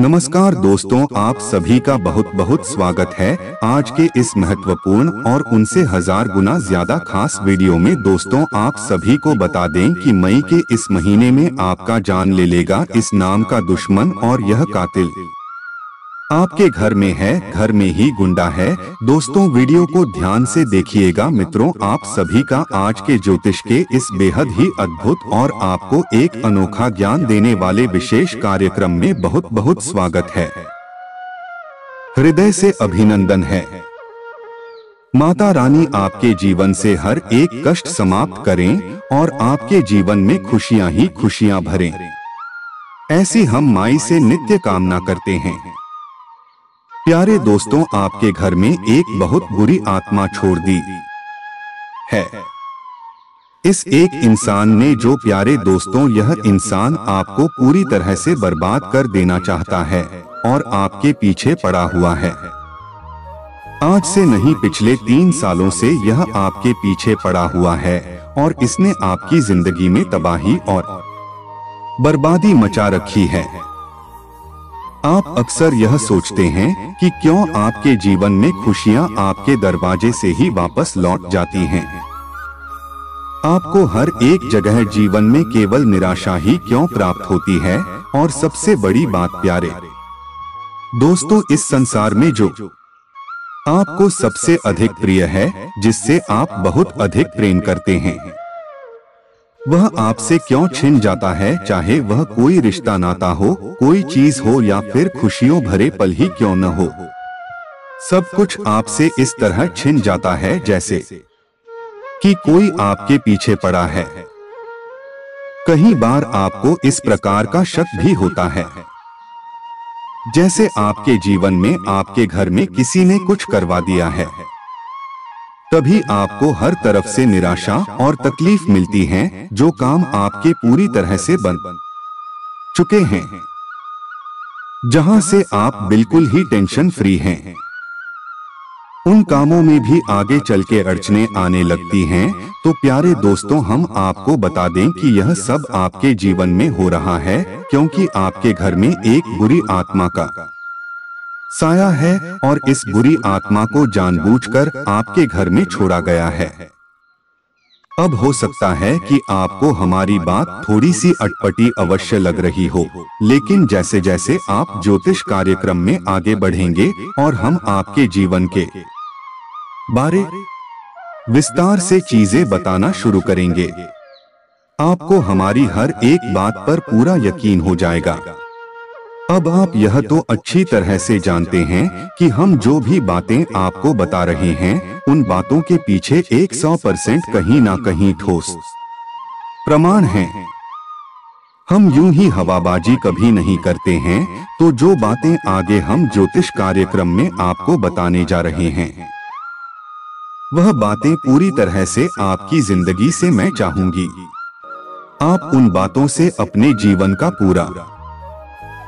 नमस्कार दोस्तों, आप सभी का बहुत बहुत स्वागत है आज के इस महत्वपूर्ण और उनसे 1000 गुना ज्यादा खास वीडियो में। दोस्तों, आप सभी को बता दें कि मई के इस महीने में आपका जान ले लेगा इस नाम का दुश्मन, और यह कातिल आपके घर में है, घर में ही गुंडा है। दोस्तों, वीडियो को ध्यान से देखिएगा। मित्रों, आप सभी का आज के ज्योतिष के इस बेहद ही अद्भुत और आपको एक अनोखा ज्ञान देने वाले विशेष कार्यक्रम में बहुत बहुत स्वागत है। हृदय से अभिनंदन है। माता रानी आपके जीवन से हर एक कष्ट समाप्त करें और आपके जीवन में खुशियां ही खुशियां भरें, ऐसी हम माई से नित्य कामना करते हैं। प्यारे दोस्तों, आपके घर में एक बहुत बुरी आत्मा छोड़ दी है। इस एक इंसान ने जो, प्यारे दोस्तों, यह इंसान आपको पूरी तरह से बर्बाद कर देना चाहता है और आपके पीछे पड़ा हुआ है। आज से नहीं, पिछले 3 सालों से यह आपके पीछे पड़ा हुआ है और इसने आपकी जिंदगी में तबाही और बर्बादी मचा रखी है। आप अक्सर यह सोचते हैं कि क्यों आपके जीवन में खुशियां आपके दरवाजे से ही वापस लौट जाती हैं। आपको हर एक जगह जीवन में केवल निराशा ही क्यों प्राप्त होती है। और सबसे बड़ी बात, प्यारे दोस्तों, इस संसार में जो आपको सबसे अधिक प्रिय है, जिससे आप बहुत अधिक प्रेम करते हैं, वह आपसे क्यों छिन जाता है। चाहे वह कोई रिश्ता नाता हो, कोई चीज हो या फिर खुशियों भरे पल ही क्यों न हो, सब कुछ आपसे इस तरह छिन जाता है जैसे कि कोई आपके पीछे पड़ा है। कई बार आपको इस प्रकार का शक भी होता है, जैसे आपके जीवन में, आपके घर में किसी ने कुछ करवा दिया है। तभी आपको हर तरफ से निराशा और तकलीफ मिलती है। जो काम आपके पूरी तरह से बन चुके हैं, जहां से आप बिल्कुल ही टेंशन फ्री हैं, उन कामों में भी आगे चल के अड़चने आने लगती हैं। तो प्यारे दोस्तों, हम आपको बता दें कि यह सब आपके जीवन में हो रहा है क्योंकि आपके घर में एक बुरी आत्मा का साया है और इस बुरी आत्मा को जानबूझकर आपके घर में छोड़ा गया है। अब हो सकता है कि आपको हमारी बात थोड़ी सी अटपटी अवश्य लग रही हो, लेकिन जैसे जैसे आप ज्योतिष कार्यक्रम में आगे बढ़ेंगे और हम आपके जीवन के बारे विस्तार से चीजें बताना शुरू करेंगे, आपको हमारी हर एक बात पर पूरा यकीन हो जाएगा। अब आप यह तो अच्छी तरह से जानते हैं कि हम जो भी बातें आपको बता रहे हैं, उन बातों के पीछे 100% कहीं ना कहीं ठोस प्रमाण हैं। हम यूं ही हवाबाजी कभी नहीं करते हैं। तो जो बातें आगे हम ज्योतिष कार्यक्रम में आपको बताने जा रहे हैं, वह बातें पूरी तरह से आपकी जिंदगी से मैं चाहूंगी आप उन बातों से अपने जीवन का पूरा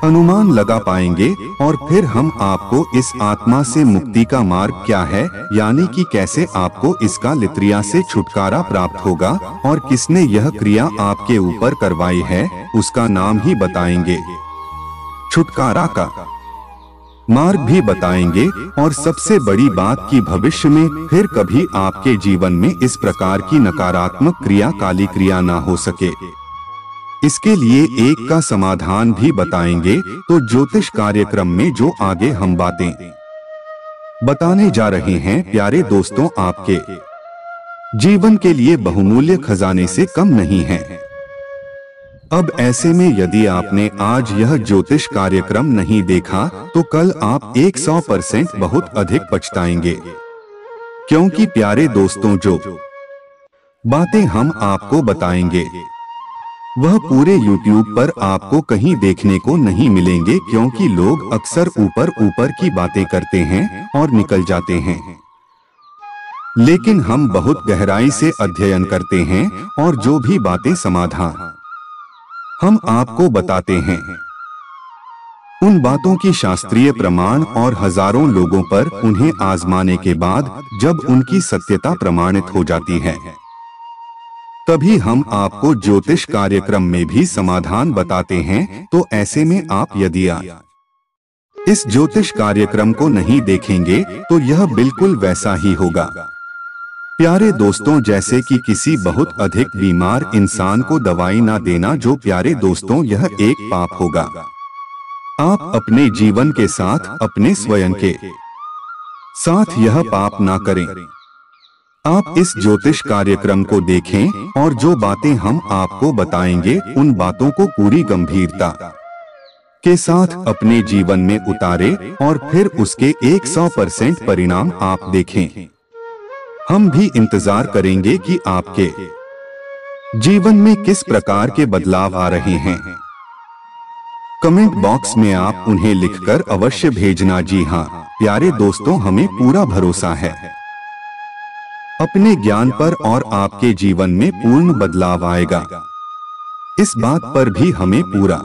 अनुमान लगा पाएंगे। और फिर हम आपको इस आत्मा से मुक्ति का मार्ग क्या है, यानी कि कैसे आपको इसका लित्रिया से छुटकारा प्राप्त होगा और किसने यह क्रिया आपके ऊपर करवाई है, उसका नाम ही बताएंगे, छुटकारा का मार्ग भी बताएंगे। और सबसे बड़ी बात कि भविष्य में फिर कभी आपके जीवन में इस प्रकार की नकारात्मक क्रिया, काली क्रिया ना हो सके, इसके लिए एक का समाधान भी बताएंगे। तो ज्योतिष कार्यक्रम में जो आगे हम बातें बताने जा रहे हैं, प्यारे दोस्तों, आपके जीवन के लिए बहुमूल्य खजाने से कम नहीं है। अब ऐसे में यदि आपने आज यह ज्योतिष कार्यक्रम नहीं देखा, तो कल आप 100% बहुत अधिक पछताएंगे। क्योंकि प्यारे दोस्तों, जो बातें हम आपको बताएंगे, वह पूरे YouTube पर आपको कहीं देखने को नहीं मिलेंगे। क्योंकि लोग अक्सर ऊपर ऊपर की बातें करते हैं और निकल जाते हैं, लेकिन हम बहुत गहराई से अध्ययन करते हैं और जो भी बातें समाधान हम आपको बताते हैं, उन बातों की शास्त्रीय प्रमाण और हजारों लोगों पर उन्हें आजमाने के बाद जब उनकी सत्यता प्रमाणित हो जाती है, तभी हम आपको ज्योतिष कार्यक्रम में भी समाधान बताते हैं। तो ऐसे में आप यदि इस ज्योतिष कार्यक्रम को नहीं देखेंगे तो यह बिल्कुल वैसा ही होगा। प्यारे दोस्तों, जैसे कि किसी बहुत अधिक बीमार इंसान को दवाई ना देना, जो प्यारे दोस्तों यह एक पाप होगा। आप अपने जीवन के साथ, अपने स्वयं के साथ यह पाप ना करें। आप इस ज्योतिष कार्यक्रम को देखें और जो बातें हम आपको बताएंगे उन बातों को पूरी गंभीरता के साथ अपने जीवन में उतारें और फिर उसके 100% परिणाम आप देखें। हम भी इंतजार करेंगे कि आपके जीवन में किस प्रकार के बदलाव आ रहे हैं। कमेंट बॉक्स में आप उन्हें लिखकर अवश्य भेजना। जी हाँ प्यारे दोस्तों, हमें पूरा भरोसा है अपने ज्ञान पर और आपके जीवन में पूर्ण बदलाव आएगा। इस बात पर भी हमें पूरा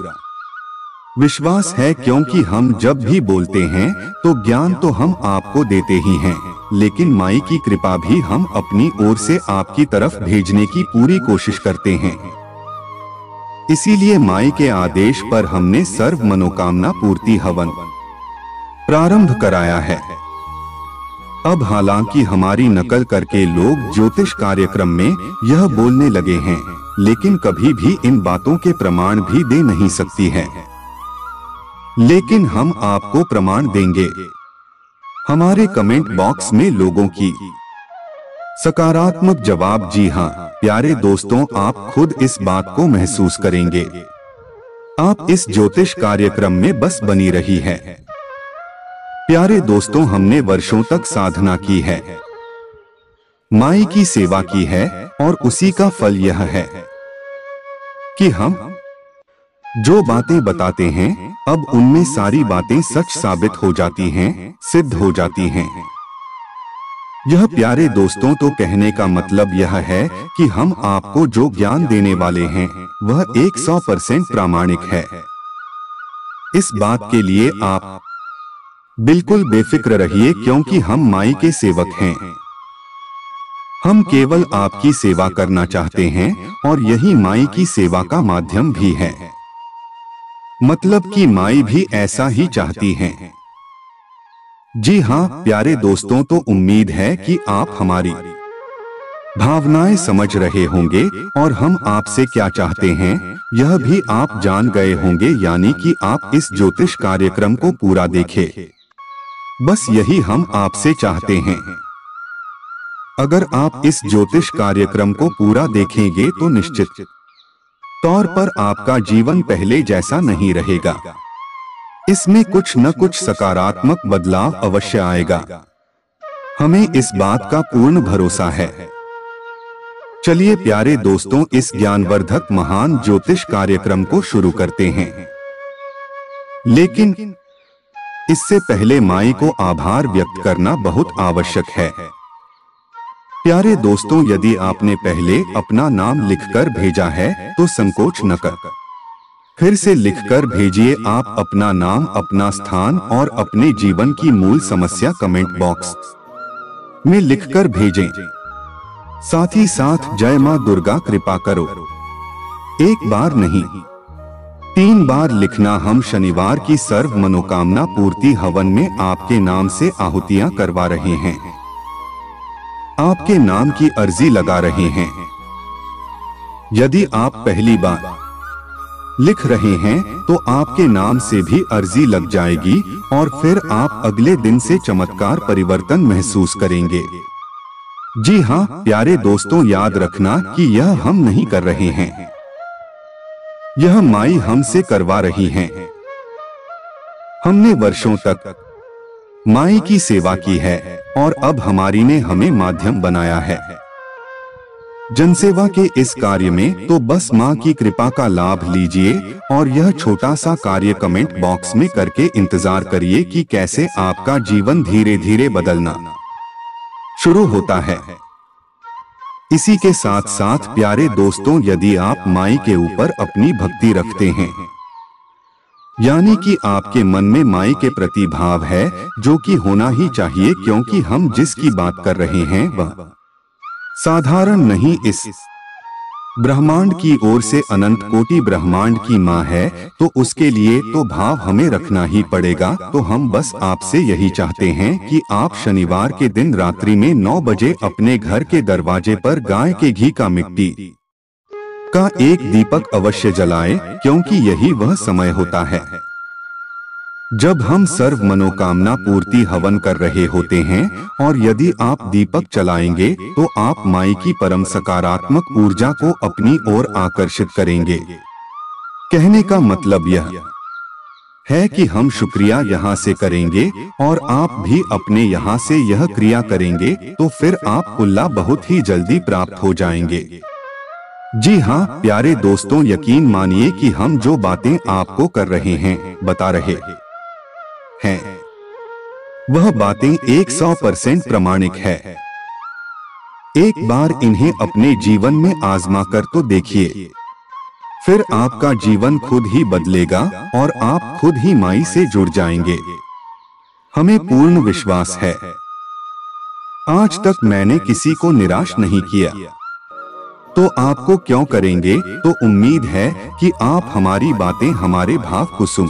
विश्वास है, क्योंकि हम जब भी बोलते हैं तो ज्ञान तो हम आपको देते ही हैं, लेकिन माई की कृपा भी हम अपनी ओर से आपकी तरफ भेजने की पूरी कोशिश करते हैं। इसीलिए माई के आदेश पर हमने सर्व मनोकामना पूर्ति हवन प्रारंभ कराया है। अब हालांकि हमारी नकल करके लोग ज्योतिष कार्यक्रम में यह बोलने लगे हैं, लेकिन कभी भी इन बातों के प्रमाण भी दे नहीं सकती है। लेकिन हम आपको प्रमाण देंगे। हमारे कमेंट बॉक्स में लोगों की सकारात्मक जवाब। जी हाँ प्यारे दोस्तों, आप खुद इस बात को महसूस करेंगे। आप इस ज्योतिष कार्यक्रम में बस बनी रही है। प्यारे दोस्तों, हमने वर्षों तक साधना की है, माई की सेवा की है, और उसी का फल यह है कि हम जो बातें बताते हैं अब उनमें सारी बातें सच साबित हो जाती हैं, सिद्ध हो जाती हैं। यह प्यारे दोस्तों तो कहने का मतलब यह है कि हम आपको जो ज्ञान देने वाले हैं वह 100% प्रामाणिक है। इस बात के लिए आप बिल्कुल बेफिक्र रहिए, क्योंकि हम माई के सेवक हैं। हम केवल आपकी सेवा करना चाहते हैं और यही माई की सेवा का माध्यम भी है। मतलब कि माई भी ऐसा ही चाहती हैं। जी हाँ प्यारे दोस्तों, तो उम्मीद है कि आप हमारी भावनाएं समझ रहे होंगे और हम आपसे क्या चाहते हैं यह भी आप जान गए होंगे, यानी कि आप इस ज्योतिष कार्यक्रम को पूरा देखें। बस यही हम आपसे चाहते हैं। अगर आप इस ज्योतिष कार्यक्रम को पूरा देखेंगे तो निश्चित तौर पर आपका जीवन पहले जैसा नहीं रहेगा। इसमें कुछ न कुछ सकारात्मक बदलाव अवश्य आएगा। हमें इस बात का पूर्ण भरोसा है। चलिए प्यारे दोस्तों, इस ज्ञानवर्धक महान ज्योतिष कार्यक्रम को शुरू करते हैं। लेकिन इससे पहले माई को आभार व्यक्त करना बहुत आवश्यक है। प्यारे दोस्तों, यदि आपने पहले अपना नाम लिखकर भेजा है तो संकोच न कर फिर से लिखकर भेजिए। आप अपना नाम, अपना स्थान और अपने जीवन की मूल समस्या कमेंट बॉक्स में लिखकर भेजें। साथ ही साथ जय मां दुर्गा कृपा करो 1 बार नहीं 3 बार लिखना। हम शनिवार की सर्व मनोकामना पूर्ति हवन में आपके नाम से आहुतियां करवा रहे हैं, आपके नाम की अर्जी लगा रहे हैं। यदि आप पहली बार लिख रहे हैं तो आपके नाम से भी अर्जी लग जाएगी और फिर आप अगले दिन से चमत्कार परिवर्तन महसूस करेंगे। जी हाँ प्यारे दोस्तों, याद रखना कि यह हम नहीं कर रहे हैं, यह माई हमसे करवा रही हैं। हमने वर्षों तक माई की सेवा की है और अब हमारी ने हमें माध्यम बनाया है जनसेवा के इस कार्य में। तो बस मां की कृपा का लाभ लीजिए और यह छोटा सा कार्य कमेंट बॉक्स में करके इंतजार करिए कि कैसे आपका जीवन धीरे धीरे बदलना शुरू होता है। इसी के साथ साथ प्यारे दोस्तों, यदि आप माई के ऊपर अपनी भक्ति रखते हैं, यानी कि आपके मन में माई के प्रति भाव है, जो कि होना ही चाहिए, क्योंकि हम जिसकी बात कर रहे हैं वह साधारण नहीं, इस ब्रह्मांड की ओर से अनंत कोटि ब्रह्मांड की माँ है, तो उसके लिए तो भाव हमें रखना ही पड़ेगा। तो हम बस आपसे यही चाहते हैं कि आप शनिवार के दिन रात्रि में 9 बजे अपने घर के दरवाजे पर गाय के घी का मिट्टी का एक दीपक अवश्य जलाएं, क्योंकि यही वह समय होता है जब हम सर्व मनोकामना पूर्ति हवन कर रहे होते हैं। और यदि आप दीपक जलाएंगे तो आप माई की परम सकारात्मक ऊर्जा को अपनी ओर आकर्षित करेंगे। कहने का मतलब यह है कि हम शुक्रिया यहाँ से करेंगे और आप भी अपने यहाँ से यह क्रिया करेंगे, तो फिर आप उल्लाह बहुत ही जल्दी प्राप्त हो जाएंगे। जी हाँ प्यारे दोस्तों, यकीन मानिए कि हम जो बातें आपको कर रहे हैं, बता रहे हैं, वह बातें 100% प्रामाणिक है। एक बार इन्हें अपने जीवन में आजमा कर तो देखिए, फिर आपका जीवन खुद ही बदलेगा और आप खुद ही माई से जुड़ जाएंगे। हमें पूर्ण विश्वास है। आज तक मैंने किसी को निराश नहीं किया, तो आपको क्यों करेंगे। तो उम्मीद है कि आप हमारी बातें, हमारे भाव कुसुम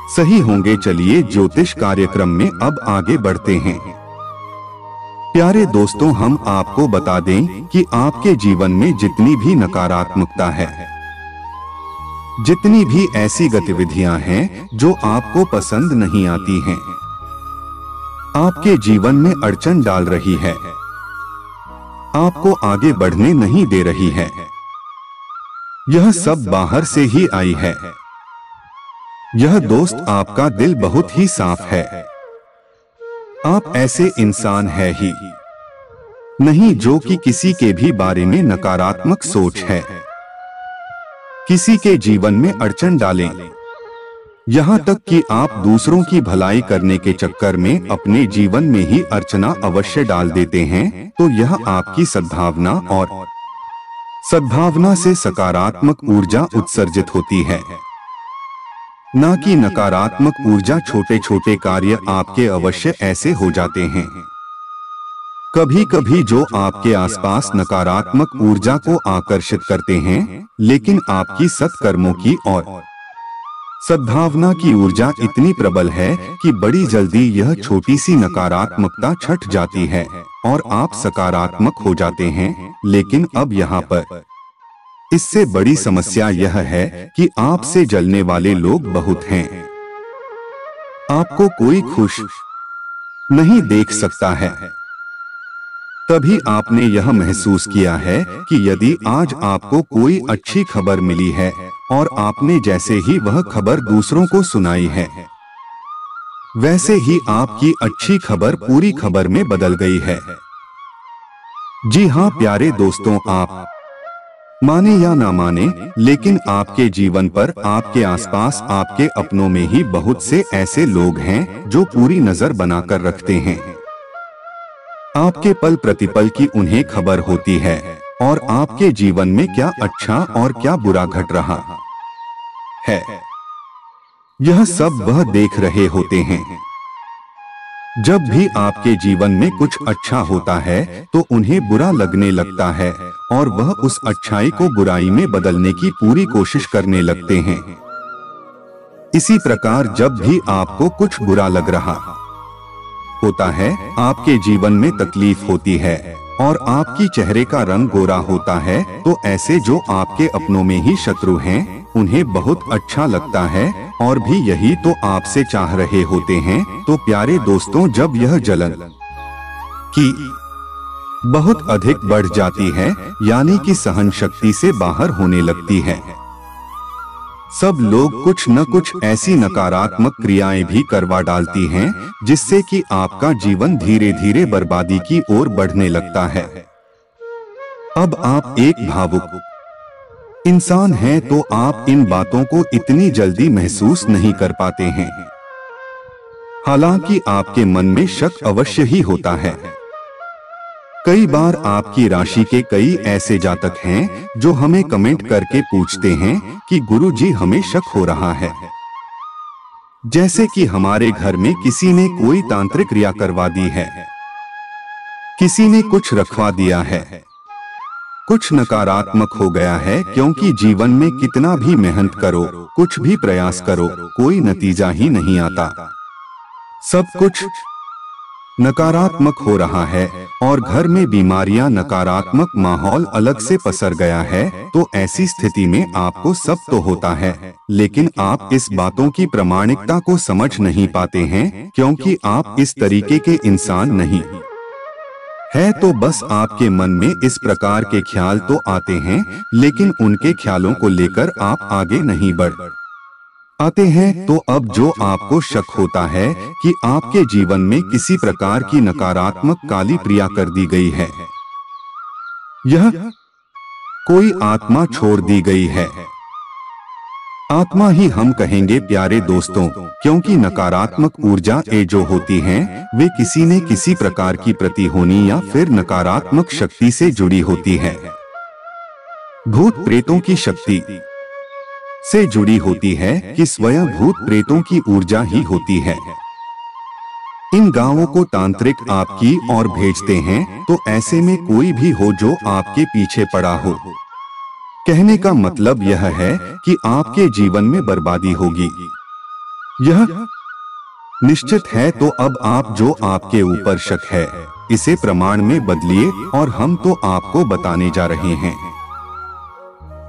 सही होंगे। चलिए ज्योतिष कार्यक्रम में अब आगे बढ़ते हैं। प्यारे दोस्तों, हम आपको बता दें कि आपके जीवन में जितनी भी नकारात्मकता है, जितनी भी ऐसी गतिविधियां हैं जो आपको पसंद नहीं आती हैं, आपके जीवन में अड़चन डाल रही है, आपको आगे बढ़ने नहीं दे रही है, यह सब बाहर से ही आई है। यह दोस्त आपका दिल बहुत ही साफ है। आप ऐसे इंसान है ही नहीं जो कि किसी के भी बारे में नकारात्मक सोच है, किसी के जीवन में अड़चन डालें। यहाँ तक कि आप दूसरों की भलाई करने के चक्कर में अपने जीवन में ही अर्चना अवश्य डाल देते हैं। तो यह आपकी सद्भावना और सद्भावना से सकारात्मक ऊर्जा उत्सर्जित होती है, ना कि नकारात्मक ऊर्जा। छोटे छोटे कार्य आपके अवश्य ऐसे हो जाते हैं कभी कभी जो आपके आसपास नकारात्मक ऊर्जा को आकर्षित करते हैं, लेकिन आपकी सत्कर्मों की और सद्भावना की ऊर्जा इतनी प्रबल है कि बड़ी जल्दी यह छोटी सी नकारात्मकता छट जाती है और आप सकारात्मक हो जाते हैं। लेकिन अब यहाँ पर इससे बड़ी समस्या यह है कि आपसे जलने वाले लोग बहुत हैं। आपको कोई खुश नहीं देख सकता है। तभी आपने यह महसूस किया है कि यदि आज आपको कोई अच्छी खबर मिली है और आपने जैसे ही वह खबर दूसरों को सुनाई है, वैसे ही आपकी अच्छी खबर पूरी खबर में बदल गई है। जी हाँ प्यारे दोस्तों, आप माने या ना माने, लेकिन आपके जीवन पर, आपके आसपास, आपके अपनों में ही बहुत से ऐसे लोग हैं जो पूरी नजर बनाकर रखते हैं। आपके पल प्रतिपल की उन्हें खबर होती है और आपके जीवन में क्या अच्छा और क्या बुरा घट रहा है, यह सब वह देख रहे होते हैं। जब भी आपके जीवन में कुछ अच्छा होता है तो उन्हें बुरा लगने लगता है और वह उस अच्छाई को बुराई में बदलने की पूरी कोशिश करने लगते हैं। इसी प्रकार जब भी आपको कुछ बुरा लग रहा होता है, आपके जीवन में तकलीफ होती है और आपकी चेहरे का रंग गोरा होता है, तो ऐसे जो आपके अपनों में ही शत्रु हैं, उन्हें बहुत अच्छा लगता है और भी यही तो आपसे चाह रहे होते हैं। तो प्यारे दोस्तों, जब यह जलन की बहुत अधिक बढ़ जाती है, यानी कि सहन शक्ति से बाहर होने लगती है, सब लोग कुछ न कुछ ऐसी नकारात्मक क्रियाएं भी करवा डालती हैं जिससे कि आपका जीवन धीरे धीरे बर्बादी की ओर बढ़ने लगता है। अब आप एक भावुक इंसान हैं तो आप इन बातों को इतनी जल्दी महसूस नहीं कर पाते हैं। हालांकि आपके मन में शक अवश्य ही होता है। कई बार आपकी राशि के कई ऐसे जातक हैं जो हमें कमेंट करके पूछते हैं कि गुरुजी हमें शक हो रहा है, जैसे कि हमारे घर में किसी ने कोई तांत्रिक क्रिया करवा दी है, किसी ने कुछ रखवा दिया है, कुछ नकारात्मक हो गया है, क्योंकि जीवन में कितना भी मेहनत करो, कुछ भी प्रयास करो, कोई नतीजा ही नहीं आता। सब कुछ नकारात्मक हो रहा है और घर में बीमारियां, नकारात्मक माहौल अलग से पसर गया है। तो ऐसी स्थिति में आपको सब तो होता है, लेकिन आप इस बातों की प्रामाणिकता को समझ नहीं पाते हैं, क्योंकि आप इस तरीके के इंसान नहीं है। तो बस आपके मन में इस प्रकार के ख्याल तो आते हैं, लेकिन उनके ख्यालों को लेकर आप आगे नहीं बढ़ आते हैं। तो अब जो आपको शक होता है कि आपके जीवन में किसी प्रकार की नकारात्मक काली क्रिया कर दी गई है, यह कोई आत्मा छोड़ दी गई है। आत्मा ही हम कहेंगे प्यारे दोस्तों, क्योंकि नकारात्मक ऊर्जा जो होती हैं, वे किसी न किसी प्रकार की प्रतिहोनी या फिर नकारात्मक शक्ति से जुड़ी होती है। भूत प्रेतों की शक्ति से जुड़ी होती है कि स्वयं भूत प्रेतों की ऊर्जा ही होती है। इन गांवों को तांत्रिक आपकी ओर भेजते हैं, तो ऐसे में कोई भी हो जो आपके पीछे पड़ा हो, कहने का मतलब यह है कि आपके जीवन में बर्बादी होगी, यह निश्चित है। तो अब आप जो आपके ऊपर शक है, इसे प्रमाण में बदलिए और हम तो आपको बताने जा रहे हैं।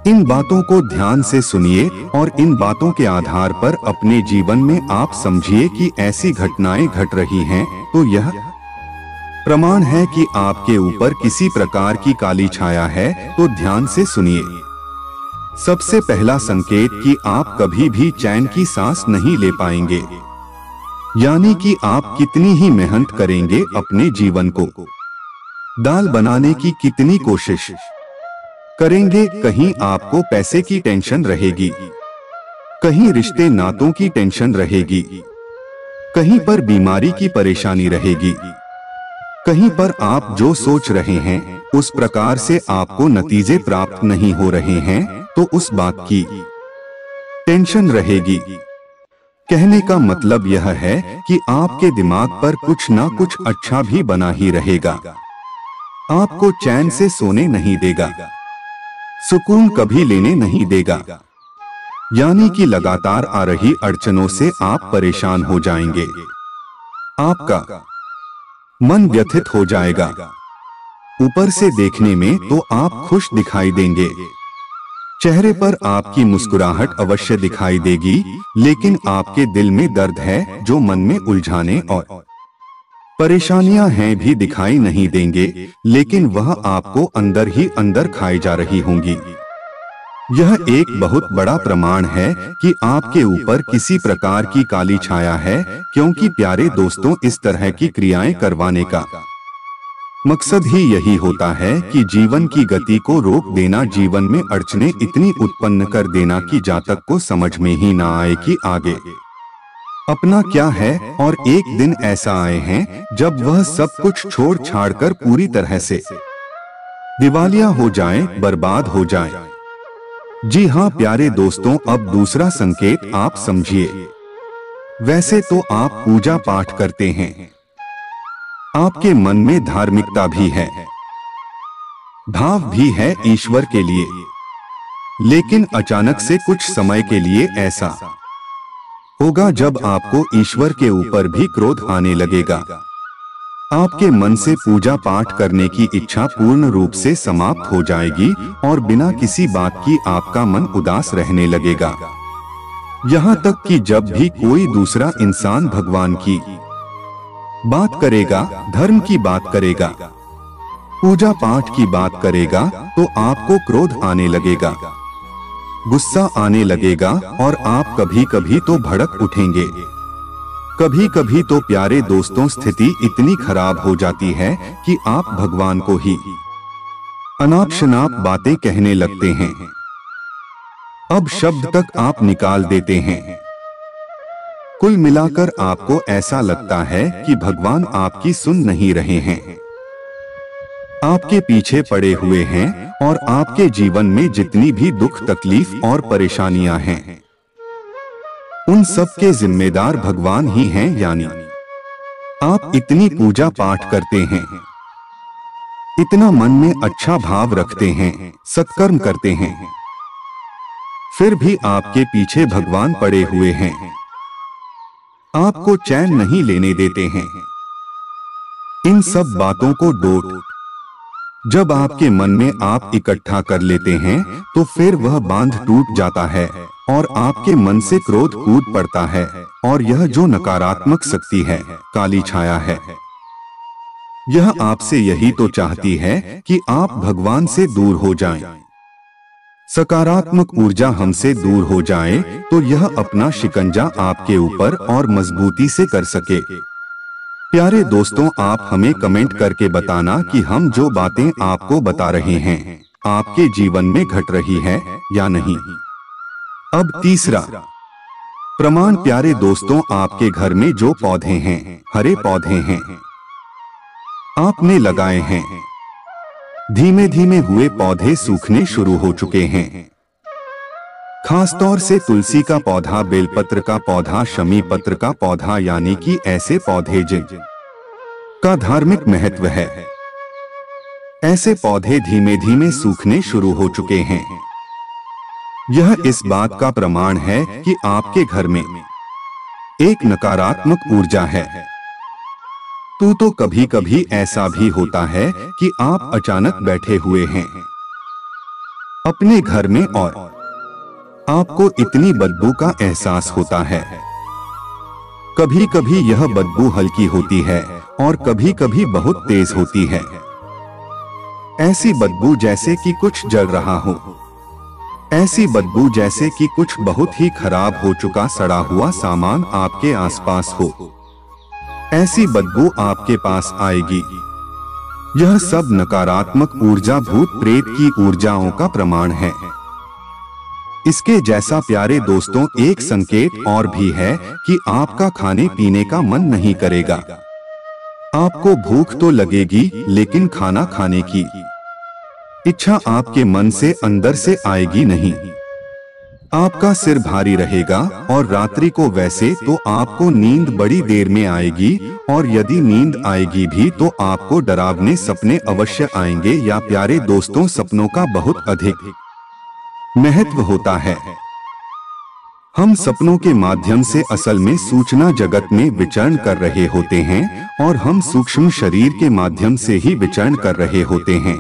इन बातों को ध्यान से सुनिए और इन बातों के आधार पर अपने जीवन में आप समझिए कि ऐसी घटनाएं घट रही हैं, तो यह प्रमाण है कि आपके ऊपर किसी प्रकार की काली छाया है। तो ध्यान से सुनिए। सबसे पहला संकेत कि आप कभी भी चैन की सांस नहीं ले पाएंगे, यानी कि आप कितनी ही मेहनत करेंगे, अपने जीवन को दाल बनाने की कितनी कोशिश करेंगे, कहीं आपको पैसे की टेंशन रहेगी, कहीं रिश्ते नातों की टेंशन रहेगी, कहीं पर बीमारी की परेशानी रहेगी, कहीं पर आप जो सोच रहे हैं उस प्रकार से आपको नतीजे प्राप्त नहीं हो रहे हैं, तो उस बात की टेंशन रहेगी। कहने का मतलब यह है कि आपके दिमाग पर कुछ ना कुछ अच्छा भी बना ही रहेगा, आपको चैन से सोने नहीं देगा, सुकून कभी लेने नहीं देगा, यानी कि लगातार आ रही अड़चनों से आप परेशान हो जाएंगे, आपका मन व्यथित हो जाएगा। ऊपर से देखने में तो आप खुश दिखाई देंगे, चेहरे पर आपकी मुस्कुराहट अवश्य दिखाई देगी, लेकिन आपके दिल में दर्द है जो मन में उलझाने और परेशानियां हैं भी दिखाई नहीं देंगे, लेकिन वह आपको अंदर ही अंदर खाई जा रही होंगी। यह एक बहुत बड़ा प्रमाण है कि आपके ऊपर किसी प्रकार की काली छाया है, क्योंकि प्यारे दोस्तों, इस तरह की क्रियाएं करवाने का मकसद ही यही होता है कि जीवन की गति को रोक देना, जीवन में अड़चनें इतनी उत्पन्न कर देना कि जातक को समझ में ही ना आए कि आगे अपना क्या है। और एक दिन ऐसा आए हैं जब वह सब कुछ छोड़ छाड़ कर पूरी तरह से दिवालिया हो जाए, बर्बाद हो जाए। जी हाँ प्यारे दोस्तों, अब दूसरा संकेत आप समझिए। वैसे तो आप पूजा पाठ करते हैं, आपके मन में धार्मिकता भी है, भाव भी है ईश्वर के लिए, लेकिन अचानक से कुछ समय के लिए ऐसा होगा जब आपको ईश्वर के ऊपर भी क्रोध आने लगेगा। आपके मन से पूजा पाठ करने की इच्छा पूर्ण रूप से समाप्त हो जाएगी और बिना किसी बात की आपका मन उदास रहने लगेगा। यहाँ तक कि जब भी कोई दूसरा इंसान भगवान की बात करेगा, धर्म की बात करेगा, पूजा पाठ की बात करेगा, तो आपको क्रोध आने लगेगा, गुस्सा आने लगेगा और आप कभी कभी तो भड़क उठेंगे। कभी कभी तो प्यारे दोस्तों, स्थिति इतनी खराब हो जाती है कि आप भगवान को ही अनाप शनाप बातें कहने लगते हैं। अब शब्द तक आप निकाल देते हैं। कुल मिलाकर आपको ऐसा लगता है कि भगवान आपकी सुन नहीं रहे हैं, आपके पीछे पड़े हुए हैं और आपके जीवन में जितनी भी दुख, तकलीफ और परेशानियां हैं, उन सब के जिम्मेदार भगवान ही हैं। यानी आप इतनी पूजा पाठ करते हैं, इतना मन में अच्छा भाव रखते हैं, सत्कर्म करते हैं, फिर भी आपके पीछे भगवान पड़े हुए हैं, आपको चैन नहीं लेने देते हैं। इन सब बातों को जब आपके मन में आप इकट्ठा कर लेते हैं तो फिर वह बांध टूट जाता है और आपके मन से क्रोध कूद पड़ता है, और यह जो नकारात्मक शक्ति है, काली छाया है, यह आपसे यही तो चाहती है कि आप भगवान से दूर हो जाएं। सकारात्मक ऊर्जा हमसे दूर हो जाए तो यह अपना शिकंजा आपके ऊपर और मजबूती से कर सके। प्यारे दोस्तों, आप हमें कमेंट करके बताना कि हम जो बातें आपको बता रहे हैं आपके जीवन में घट रही है या नहीं। अब तीसरा प्रमाण, प्यारे दोस्तों, आपके घर में जो पौधे हैं, हरे पौधे हैं, आपने लगाए हैं, धीमे धीमे हुए पौधे सूखने शुरू हो चुके हैं। खासतौर से तुलसी का पौधा, बेलपत्र का पौधा, शमी पत्र का पौधा, यानी कि ऐसे पौधे जिन का धार्मिक महत्व है, ऐसे पौधे धीमे धीमे सूखने शुरू हो चुके हैं। यह इस बात का प्रमाण है कि आपके घर में एक नकारात्मक ऊर्जा है। तो कभी कभी ऐसा भी होता है कि आप अचानक बैठे हुए हैं अपने घर में और आपको इतनी बदबू का एहसास होता है। कभी कभी यह बदबू हल्की होती है और कभी कभी बहुत तेज होती है। ऐसी बदबू जैसे कि कुछ जल रहा हो, ऐसी बदबू जैसे कि कुछ बहुत ही खराब हो चुका सड़ा हुआ सामान आपके आसपास हो, ऐसी बदबू आपके पास आएगी। यह सब नकारात्मक ऊर्जा, भूत प्रेत की ऊर्जाओं का प्रमाण है। इसके जैसा प्यारे दोस्तों एक संकेत और भी है कि आपका खाने पीने का मन नहीं करेगा। आपको भूख तो लगेगी लेकिन खाना खाने की इच्छा आपके मन से अंदर से आएगी नहीं। आपका सिर भारी रहेगा और रात्रि को वैसे तो आपको नींद बड़ी देर में आएगी, और यदि नींद आएगी भी तो आपको डरावने सपने अवश्य आएंगे। या प्यारे दोस्तों, सपनों का बहुत अधिक महत्व होता है। हम सपनों के माध्यम से असल में सूचना जगत में विचरण कर रहे होते हैं और हम सूक्ष्म शरीर के माध्यम से ही विचरण कर रहे होते हैं,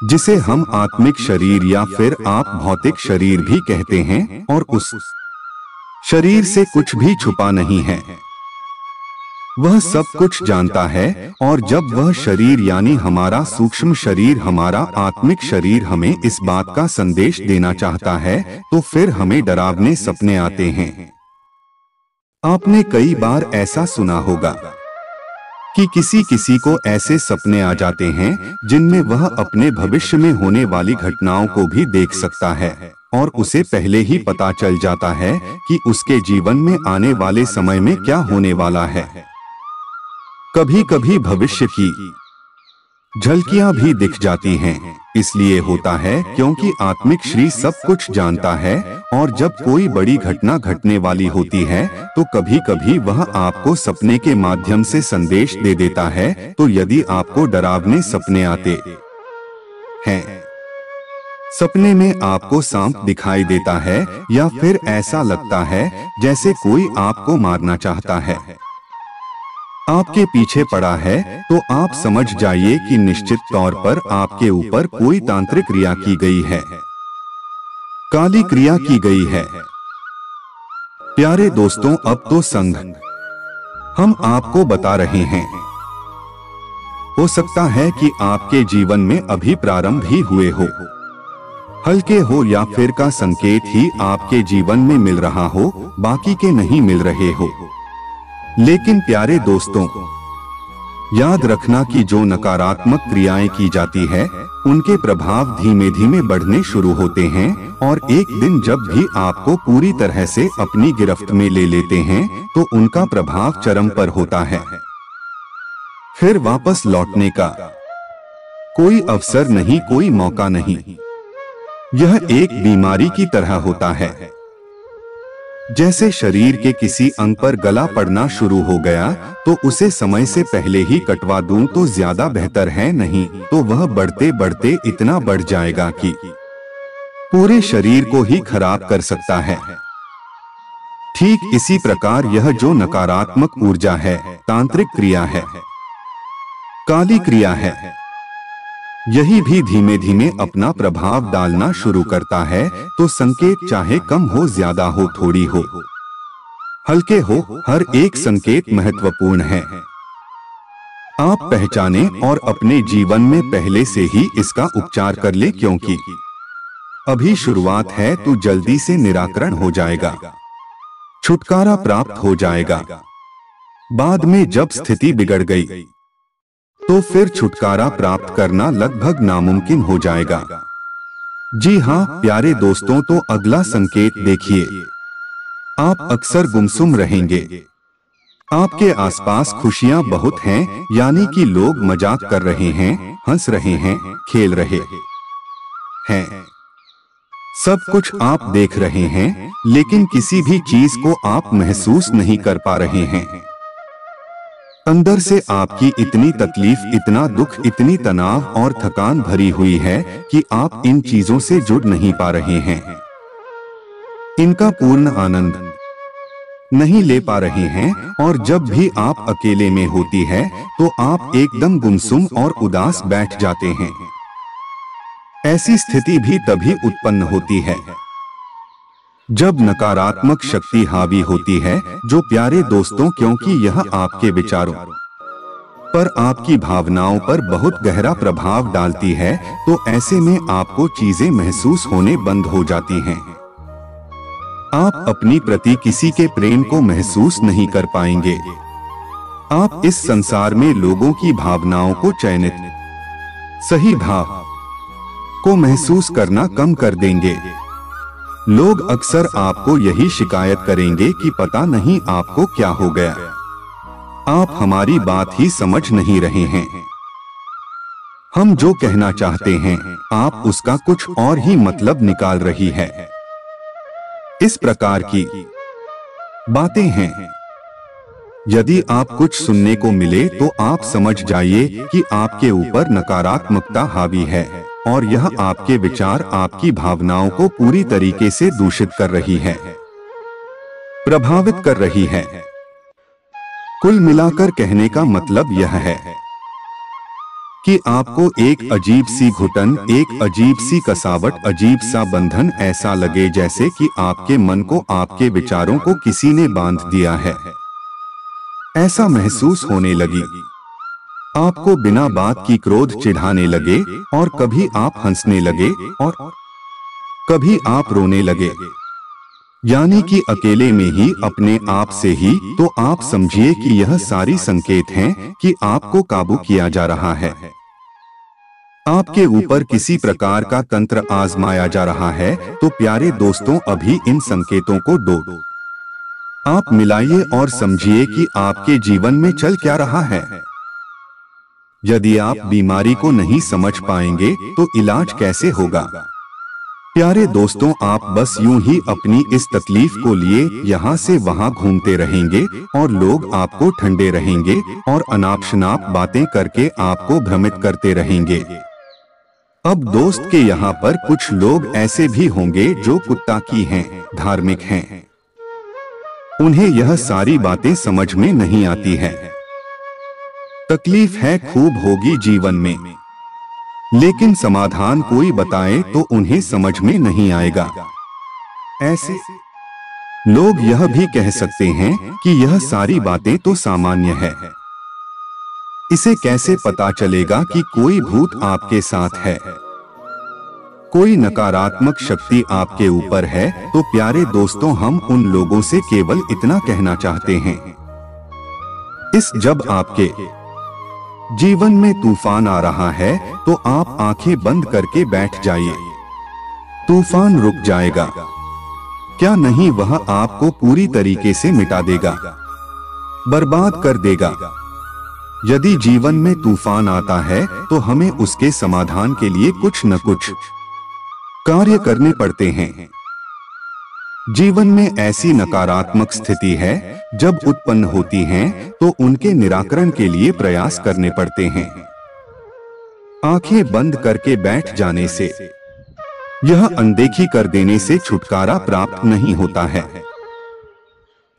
जिसे हम आत्मिक शरीर या फिर आप भौतिक शरीर भी कहते हैं। और उस शरीर से कुछ भी छुपा नहीं है, वह सब कुछ जानता है। और जब वह शरीर यानी हमारा सूक्ष्म शरीर, हमारा आत्मिक शरीर हमें इस बात का संदेश देना चाहता है तो फिर हमें डरावने सपने आते हैं। आपने कई बार ऐसा सुना होगा कि किसी किसी को ऐसे सपने आ जाते हैं जिनमें वह अपने भविष्य में होने वाली घटनाओं को भी देख सकता है और उसे पहले ही पता चल जाता है कि उसके जीवन में आने वाले समय में क्या होने वाला है। कभी कभी भविष्य की झलकियां भी दिख जाती हैं। इसलिए होता है क्योंकि आत्मिक श्री सब कुछ जानता है, और जब कोई बड़ी घटना घटने वाली होती है तो कभी कभी वह आपको सपने के माध्यम से संदेश दे देता है। तो यदि आपको डरावने सपने आते हैं, सपने में आपको सांप दिखाई देता है या फिर ऐसा लगता है जैसे कोई आपको मारना चाहता है, आपके पीछे पड़ा है, तो आप समझ जाइए कि निश्चित तौर पर आपके ऊपर कोई तांत्रिक क्रिया की गई है, काली क्रिया की गई है। प्यारे दोस्तों, अब तो संघ हम आपको बता रहे हैं। हो सकता है कि आपके जीवन में अभी प्रारंभ ही हुए हो, हल्के हो या फिर का संकेत ही आपके जीवन में मिल रहा हो, बाकी के नहीं मिल रहे हो। लेकिन प्यारे दोस्तों, याद रखना कि जो नकारात्मक क्रियाएं की जाती है उनके प्रभाव धीमे धीमे बढ़ने शुरू होते हैं, और एक दिन जब भी आपको पूरी तरह से अपनी गिरफ्त में ले लेते हैं तो उनका प्रभाव चरम पर होता है। फिर वापस लौटने का कोई अवसर नहीं, कोई मौका नहीं। यह एक बीमारी की तरह होता है। जैसे शरीर के किसी अंग पर गला पड़ना शुरू हो गया तो उसे समय से पहले ही कटवा दूं तो ज्यादा बेहतर है, नहीं तो वह बढ़ते बढ़ते इतना बढ़ जाएगा कि पूरे शरीर को ही खराब कर सकता है। ठीक इसी प्रकार यह जो नकारात्मक ऊर्जा है, तांत्रिक क्रिया है, काली क्रिया है, यही भी धीमे धीमे अपना प्रभाव डालना शुरू करता है। तो संकेत चाहे कम हो, ज्यादा हो, थोड़ी हो, हल्के हो, हर एक संकेत महत्वपूर्ण है। आप पहचाने और अपने जीवन में पहले से ही इसका उपचार कर ले, क्योंकि अभी शुरुआत है तो जल्दी से निराकरण हो जाएगा, छुटकारा प्राप्त हो जाएगा। बाद में जब स्थिति बिगड़ गई तो फिर छुटकारा प्राप्त करना लगभग नामुमकिन हो जाएगा। जी हाँ प्यारे दोस्तों, तो अगला संकेत देखिए। आप अक्सर गुमसुम रहेंगे। आपके आसपास खुशियां बहुत हैं, यानी कि लोग मजाक कर रहे हैं, हंस रहे हैं, खेल रहे हैं, सब कुछ आप देख रहे हैं, लेकिन किसी भी चीज को आप महसूस नहीं कर पा रहे हैं। अंदर से आपकी इतनी तकलीफ, इतना दुख, इतनी तनाव और थकान भरी हुई है कि आप इन चीजों से जुड़ नहीं पा रहे हैं, इनका पूर्ण आनंद नहीं ले पा रहे हैं। और जब भी आप अकेले में होती है तो आप एकदम गुमसुम और उदास बैठ जाते हैं। ऐसी स्थिति भी तभी उत्पन्न होती है जब नकारात्मक शक्ति हावी होती है, जो प्यारे दोस्तों, क्योंकि यह आपके विचारों पर, आपकी भावनाओं पर बहुत गहरा प्रभाव डालती है। तो ऐसे में आपको चीजें महसूस होने बंद हो जाती हैं। आप अपनी प्रति किसी के प्रेम को महसूस नहीं कर पाएंगे। आप इस संसार में लोगों की भावनाओं को, चयनित सही भाव को महसूस करना कम कर देंगे। लोग अक्सर आपको यही शिकायत करेंगे कि पता नहीं आपको क्या हो गया, आप हमारी बात ही समझ नहीं रहे हैं, हम जो कहना चाहते हैं आप उसका कुछ और ही मतलब निकाल रही है। इस प्रकार की बातें हैं। यदि आप कुछ सुनने को मिले तो आप समझ जाइए कि आपके ऊपर नकारात्मकता हावी है और यह आपके विचार, आपकी भावनाओं को पूरी तरीके से दूषित कर रही है, प्रभावित कर रही है। कुल मिलाकर कहने का मतलब यह है कि आपको एक अजीब सी घुटन, एक अजीब सी कसावट, अजीब सा बंधन ऐसा लगे जैसे कि आपके मन को, आपके विचारों को किसी ने बांध दिया है, ऐसा महसूस होने लगी। आपको बिना बात की क्रोध चिढ़ाने लगे और कभी आप हंसने लगे और कभी आप रोने लगे, यानी कि अकेले में ही, अपने आप से ही। तो आप समझिए कि यह सारी संकेत हैं कि आपको काबू किया जा रहा है, आपके ऊपर किसी प्रकार का तंत्र आजमाया जा रहा है। तो प्यारे दोस्तों, अभी इन संकेतों को आप मिलाइए और समझिए कि आपके जीवन में चल क्या रहा है। यदि आप बीमारी को नहीं समझ पाएंगे तो इलाज कैसे होगा। प्यारे दोस्तों, आप बस यूं ही अपनी इस तकलीफ को लिए यहाँ से वहाँ घूमते रहेंगे और लोग आपको ठंडे रहेंगे और अनाप-शनाप बातें करके आपको भ्रमित करते रहेंगे। अब दोस्त के यहाँ पर कुछ लोग ऐसे भी होंगे जो कुत्ता की हैं, धार्मिक हैं। उन्हें यह सारी बातें समझ में नहीं आती है। तकलीफ है, खूब होगी जीवन में, लेकिन समाधान कोई बताए तो उन्हें समझ में नहीं आएगा। ऐसे लोग यह भी कह सकते हैं कि यह सारी बातें तो सामान्य है, इसे कैसे पता चलेगा कि कोई भूत आपके साथ है, कोई नकारात्मक शक्ति आपके ऊपर है। तो प्यारे दोस्तों, हम उन लोगों से केवल इतना कहना चाहते हैं, जब आपके जीवन में तूफान आ रहा है तो आप आंखें बंद करके बैठ जाइए। तूफान रुक जाएगा, क्या नहीं वह आपको पूरी तरीके से मिटा देगा, बर्बाद कर देगा। यदि जीवन में तूफान आता है तो हमें उसके समाधान के लिए कुछ न कुछ कार्य करने पड़ते हैं। जीवन में ऐसी नकारात्मक स्थिति है जब उत्पन्न होती हैं तो उनके निराकरण के लिए प्रयास करने पड़ते हैं। आंखें बंद करके बैठ जाने से, यह अनदेखी कर देने से छुटकारा प्राप्त नहीं होता है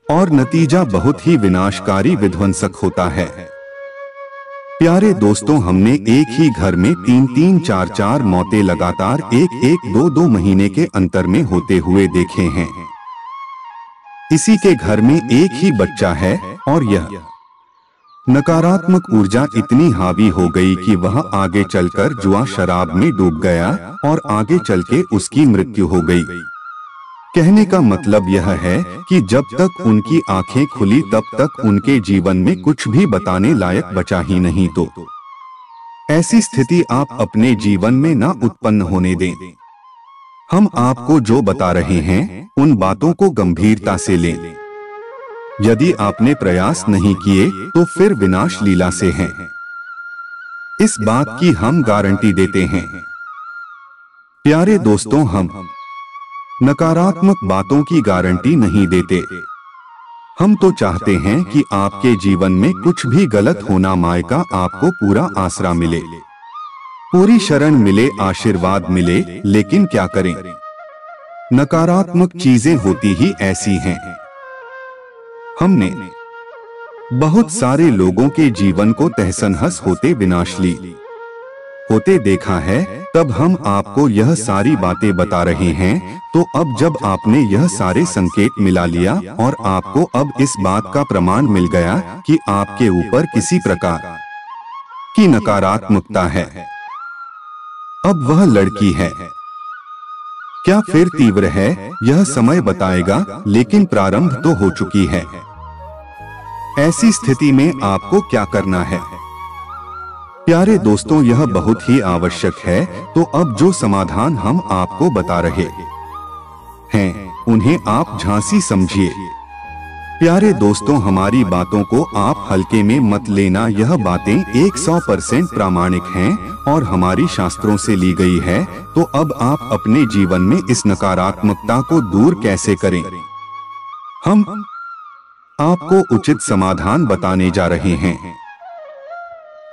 और नतीजा बहुत ही विनाशकारी विध्वंसक होता है। प्यारे दोस्तों, हमने एक ही घर में 3-3, 4-4 मौतें लगातार 1-1, 2-2 महीने के अंतर में होते हुए देखे हैं। इसी के घर में एक ही बच्चा है और यह नकारात्मक ऊर्जा इतनी हावी हो गई कि वह आगे चलकर जुआ शराब में डूब गया और आगे चल के उसकी मृत्यु हो गई। कहने का मतलब यह है कि जब तक उनकी आंखें खुली तब तक उनके जीवन में कुछ भी बताने लायक बचा ही नहीं। तो ऐसी स्थिति आप अपने जीवन में ना उत्पन्न होने दें। हम आपको जो बता रहे हैं उन बातों को गंभीरता से लें। यदि आपने प्रयास नहीं किए तो फिर विनाश लीला से हैं। इस बात की हम गारंटी देते हैं। प्यारे दोस्तों, हम नकारात्मक बातों की गारंटी नहीं देते। हम तो चाहते हैं कि आपके जीवन में कुछ भी गलत होना माय का आपको पूरा आसरा मिले, पूरी शरण मिले, आशीर्वाद मिले। लेकिन क्या करें, नकारात्मक चीजें होती ही ऐसी हैं। हमने बहुत सारे लोगों के जीवन को तहस-नहस होते विनाशली होते देखा है। तब हम आपको यह सारी बातें बता रहे हैं। तो अब जब आपने यह सारे संकेत मिला लिया और आपको अब इस बात का प्रमाण मिल गया कि आपके ऊपर किसी प्रकार की नकारात्मकता है, अब वह लड़की है, क्या फिर तीव्र है, यह समय बताएगा, लेकिन प्रारंभ तो हो चुकी है। ऐसी स्थिति में आपको क्या करना है? प्यारे दोस्तों, यह बहुत ही आवश्यक है। तो अब जो समाधान हम आपको बता रहे हैं उन्हें आप झांसी समझिए। प्यारे दोस्तों, हमारी बातों को आप हल्के में मत लेना। यह बातें 100% प्रामाणिक हैं और हमारी शास्त्रों से ली गई है। तो अब आप अपने जीवन में इस नकारात्मकता को दूर कैसे करें, हम आपको उचित समाधान बताने जा रहे हैं।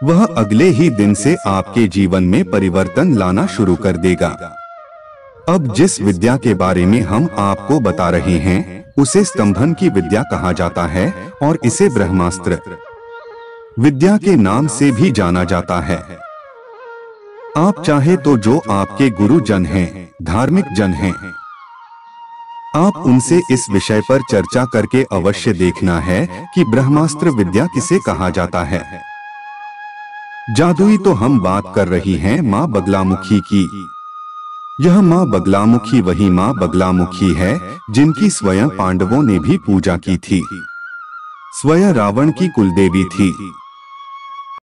वह अगले ही दिन से आपके जीवन में परिवर्तन लाना शुरू कर देगा। अब जिस विद्या के बारे में हम आपको बता रहे हैं उसे स्तंभन की विद्या कहा जाता है और इसे ब्रह्मास्त्र विद्या के नाम से भी जाना जाता है। आप चाहे तो जो आपके गुरु जन हैं, धार्मिक जन हैं, आप उनसे इस विषय पर चर्चा करके अवश्य देखना है कि ब्रह्मास्त्र विद्या किसे कहा जाता है। जादुई तो हम बात कर रही हैं माँ बगलामुखी की। यह माँ बगलामुखी वही माँ बगलामुखी है जिनकी स्वयं पांडवों ने भी पूजा की थी, स्वयं रावण की कुलदेवी थी।